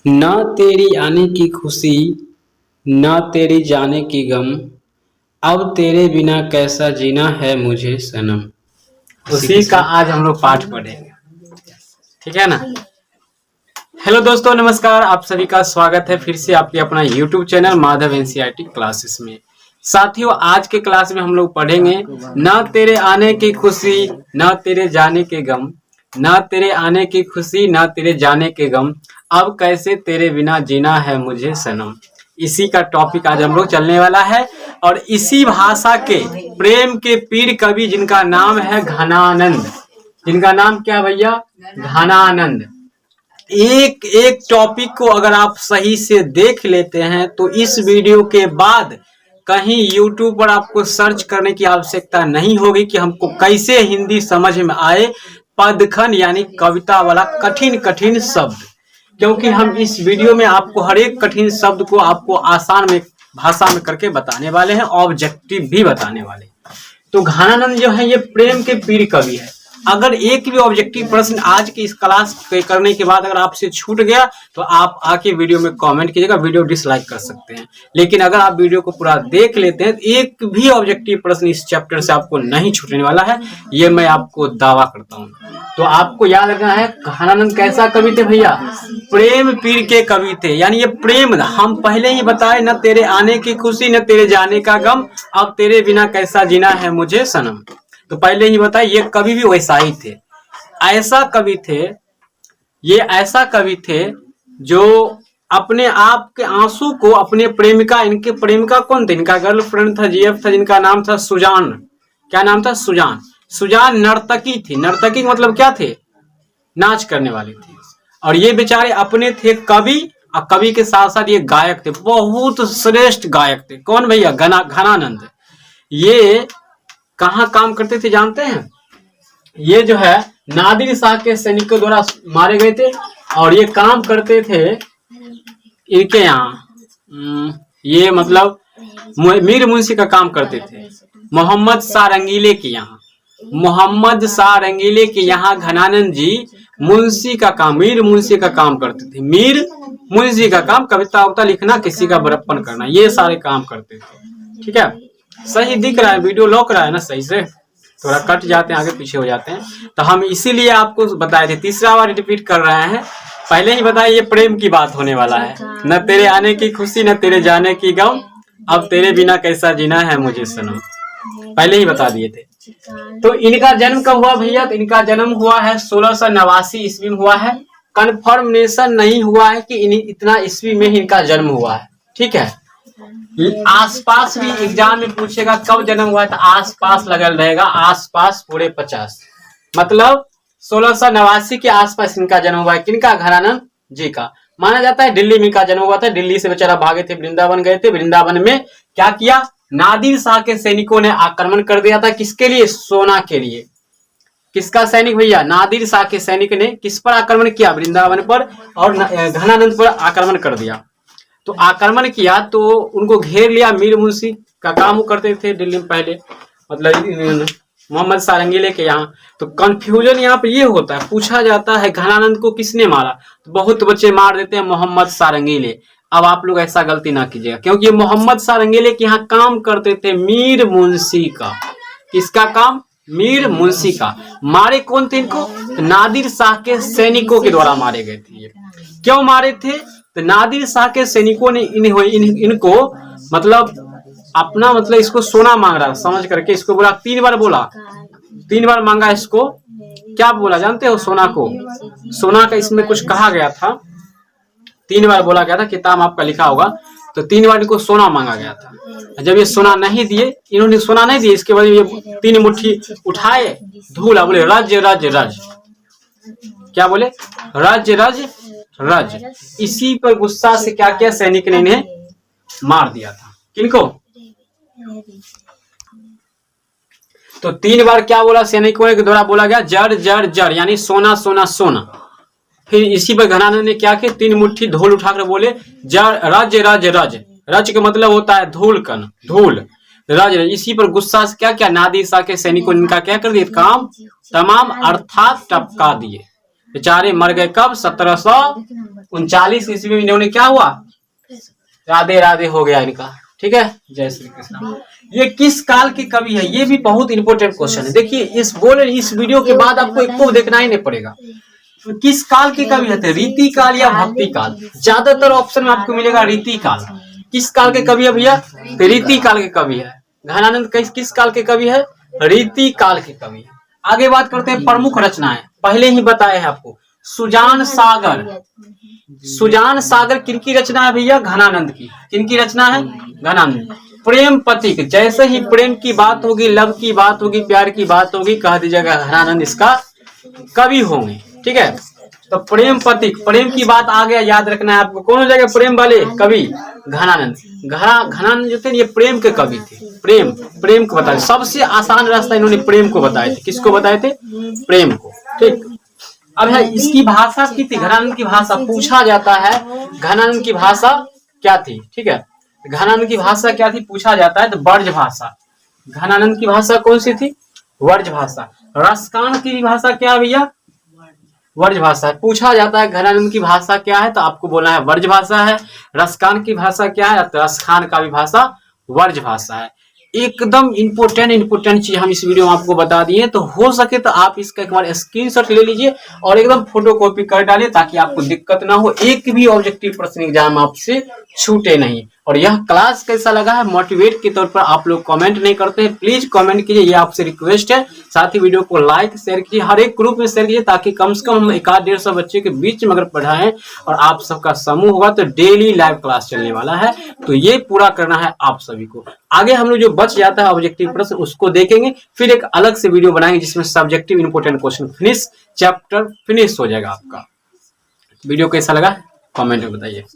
ना तेरी आने की खुशी, ना तेरी जाने की गम, अब तेरे बिना कैसा जीना है मुझे सनम। उसी का आज हम लोग पाठ पढ़ेंगे, ठीक है ना। हेलो दोस्तों, नमस्कार। आप सभी का स्वागत है फिर से आपके अपना YouTube channel Madhav NCERT classes में। साथियों, आज के क्लास में हम लोग पढ़ेंगे ना तेरे आने की खुशी, ना तेरे जाने के गम, ना तेरे आने की खुशी, ना तेरे जाने के गम, अब कैसे तेरे बिना जीना है मुझे सनम। इसी का टॉपिक आज हम लोग चलने वाला है। और इसी भाषा के प्रेम के पीर कवि जिनका नाम है घनानंद, जिनका नाम क्या भैया, घनानंद। एक एक टॉपिक को अगर आप सही से देख लेते हैं तो इस वीडियो के बाद कहीं YouTube पर आपको सर्च करने की आवश्यकता नहीं होगी कि हमको कैसे हिंदी समझ में आए पदखंड यानी कविता वाला कठिन कठिन शब्द, क्योंकि हम इस वीडियो में आपको हर एक कठिन शब्द को आपको आसान में भाषा में करके बताने वाले हैं, ऑब्जेक्टिव भी बताने वाले हैं। तो घनानंद जो है ये प्रेम के पीर कवि है। अगर एक भी ऑब्जेक्टिव प्रश्न आज की इस क्लास के करने के बाद अगर आपसे छूट गया तो आप आके वीडियो में कमेंट कीजिएगा, वीडियो डिसलाइक कर सकते हैं। लेकिन अगर आप वीडियो को पूरा देख लेते हैं तो एक भी ऑब्जेक्टिव प्रश्न इस चैप्टर से आपको नहीं छूटने वाला है, ये मैं आपको दावा करता हूँ। तो आपको याद रखना है घनानंद कैसा कवि थे भैया, प्रेम पीर के कवि थे। यानी ये प्रेम, हम पहले ही बताए, न तेरे आने की खुशी न तेरे जाने का गम, अब तेरे बिना कैसा जीना है मुझे सनम। तो पहले ही बताया ये कवि भी वैसा ही थे, ऐसा कवि थे, ये ऐसा कवि थे जो अपने आप के आंसू को अपने प्रेमिका, इनके प्रेमिका कौन थे, इनका गर्लफ्रेंड था, जीएफ था, जिनका नाम था सुजान। क्या नाम था? सुजान। सुजान नर्तकी थी। नर्तकी मतलब क्या थे? नाच करने वाली थी। और ये बेचारे अपने थे कवि, और कवि के साथ साथ ये गायक थे, बहुत श्रेष्ठ गायक थे। कौन भैया? घनानंद। ये कहाँ काम करते थे जानते हैं? ये जो है नादिर शाह के सैनिकों द्वारा मारे गए थे, और ये काम करते थे इनके यहाँ, ये मतलब मीर मुंशी का काम करते थे मोहम्मद शाह रंगीले के यहाँ। मोहम्मद शाह रंगीले के यहाँ घनानंद जी मुंशी का काम, मीर मुंशी का काम करते थे। मीर मुंशी का काम, कविता उविता लिखना, किसी का बड़प्पन करना, ये सारे काम करते थे। ठीक है, सही दिख रहा है? वीडियो लॉक रहा है ना सही से? थोड़ा कट जाते हैं, आगे पीछे हो जाते हैं, तो हम इसीलिए आपको बताए थे। तीसरा बार रिपीट कर रहे हैं, पहले ही बताया ये प्रेम की बात होने वाला है। न तेरे आने की खुशी न तेरे जाने की गम, अब तेरे बिना कैसा जीना है मुझे सनम, पहले ही बता दिए थे। तो इनका जन्म कब हुआ भैया? तो इनका जन्म हुआ है 1689 ईस्वी में हुआ है। कन्फर्मेशन नहीं हुआ है कि इतना ईस्वी में ही इनका जन्म हुआ है। ठीक है, आसपास भी एग्जाम में पूछेगा कब जन्म हुआ है, तो आसपास लगल रहेगा, आसपास पूरे 50, मतलब 1689 के आसपास इनका जन्म हुआ है। किनका? घनानंद जी का। माना जाता है दिल्ली में इनका जन्म हुआ था। दिल्ली से बेचारा भागे थे, वृंदावन गए थे। वृंदावन में क्या किया? नादिर शाह के सैनिकों ने आक्रमण कर दिया था। किसके लिए? सोना के लिए। किसका सैनिक भैया? नादिर शाह के सैनिक ने किस पर आक्रमण किया? वृंदावन पर, और घनानंद पर आक्रमण कर दिया। तो आक्रमण किया तो उनको घेर लिया। मीर मुंशी का काम वो करते थे दिल्ली में पहले, मतलब मोहम्मद शाह रंगीले के यहाँ। तो कंफ्यूजन यहाँ पे ये होता है, पूछा जाता है घनानंद को किसने मारा, तो बहुत बच्चे मार देते हैं मोहम्मद शाह रंगीले। अब आप लोग ऐसा गलती ना कीजिएगा, क्योंकि ये मोहम्मद शाह रंगीले के यहाँ काम करते थे मीर मुंशी का। किसका काम? मीर मुंशी का। मारे कौन थे इनको? तो नादिर शाह के सैनिकों के द्वारा मारे गए थे। ये क्यों मारे थे? तो नादिर शाह के सैनिकों ने इनको मतलब अपना, मतलब इसको सोना मांग रहा, समझ करके इसको बोला, 3 बार बोला, 3 बार मांगा इसको। क्या बोला जानते हो? सोना को, सोना का इसमें कुछ कहा गया था, 3 बार बोला गया था, किताब आपका लिखा होगा। तो 3 बार इनको सोना मांगा गया था। जब ये सोना नहीं दिए, इन्होंने सोना नहीं दिए, इसके बाद ये 3 मुट्ठी उठाए, धूला, बोले रज रज रज। क्या बोले? रज रज रज। इसी पर गुस्सा से क्या किया? सैनिक ने इन्हें मार दिया था। किनको? तो 3 बार क्या बोला सैनिकों के द्वारा? बोला गया जर जर जर, यानी सोना सोना सोना। फिर इसी पर घनानंद ने क्या किया? 3 मुट्ठी धूल उठाकर बोले जर रज रज रज। रज का मतलब होता है धूल कण, धूल, रज। इसी पर गुस्सा से क्या किया? नादिर शाह के सैनिकों ने इनका क्या कर दिया? काम तमाम अर्थात टपका दिए। बेचारे मर गए कब? 1739 ईस्वी में इन्होंने क्या हुआ? राधे राधे हो गया इनका। ठीक है, जय श्री कृष्ण। ये किस काल के कवि है? ये भी बहुत इंपॉर्टेंट क्वेश्चन है। देखिए इस वीडियो के बाद आपको एक को देखना ही नहीं पड़ेगा। किस काल के कवि है? रीति काल या भक्ति काल? ज्यादातर ऑप्शन में आपको मिलेगा रीति काल। किस काल के कवि है भैया? रीति काल के कवि है। घनानंद किस काल के कवि है? रीति काल के कवि। आगे बात करते हैं प्रमुख रचनाएं। पहले ही बताए हैं आपको, सुजान सागर। सुजान सागर किनकी रचना है भैया? घनानंद की। किनकी रचना है? घनानंद। प्रेम पथिक, जैसे ही प्रेम की बात होगी, लव की बात होगी, प्यार की बात होगी, कह दीजिएगा घनानंद इसका कवि होंगे। ठीक है, तो प्रेम पथिक, प्रेम की बात आ गया, याद रखना है आपको। कौन हो जाएगा प्रेम वाले कवि? घनानंद। घनानंद जो थे ये प्रेम के कवि थे। प्रेम को बताए, सबसे आसान रास्ता इन्होंने प्रेम को बताए थे। किसको बताए थे? प्रेम को। ठीक, अब है इसकी भाषा की थी, घनानंद की भाषा पूछा जाता है, घनानंद की भाषा क्या थी? ठीक है, घनानंद की भाषा क्या थी पूछा जाता है, तो वर्ज भाषा। घनानंद की भाषा कौन सी थी? वर्ज भाषा। रसकान की भाषा क्या भैया? वर्ज भाषा। पूछा जाता है घनानंद की भाषा क्या है, तो आपको बोलना है वर्ज भाषा है। रसकान की भाषा क्या है, तो रसखान का भी भाषा वर्ज भाषा है। एकदम इंपोर्टेंट चीज हम इस वीडियो में आपको बता दिए। तो हो सके तो आप इसका एक बार स्क्रीनशॉट ले लीजिए और एकदम फोटो कॉपी कर डालिए, ताकि आपको दिक्कत ना हो, एक भी ऑब्जेक्टिव प्रश्न एग्जाम आपसे छूटे नहीं। और यह क्लास कैसा लगा है, मोटिवेट के तौर पर आप लोग कमेंट नहीं करते हैं, प्लीज कमेंट कीजिए, ये आपसे रिक्वेस्ट है। साथ ही वीडियो को लाइक शेयर कीजिए, हर एक ग्रुप में शेयर कीजिए, ताकि कम से कम हम 150-150 बच्चे के बीच में अगर पढ़ाएं और आप सबका समूह होगा तो डेली लाइव क्लास चलने वाला है। तो ये पूरा करना है आप सभी को। आगे हम लोग जो बच जाता है ऑब्जेक्टिव प्रश्न उसको देखेंगे, फिर एक अलग से वीडियो बनाएंगे जिसमें subjective important question finish, chapter finish हो जाएगा आपका। वीडियो कैसा लगा कमेंट में बताइए।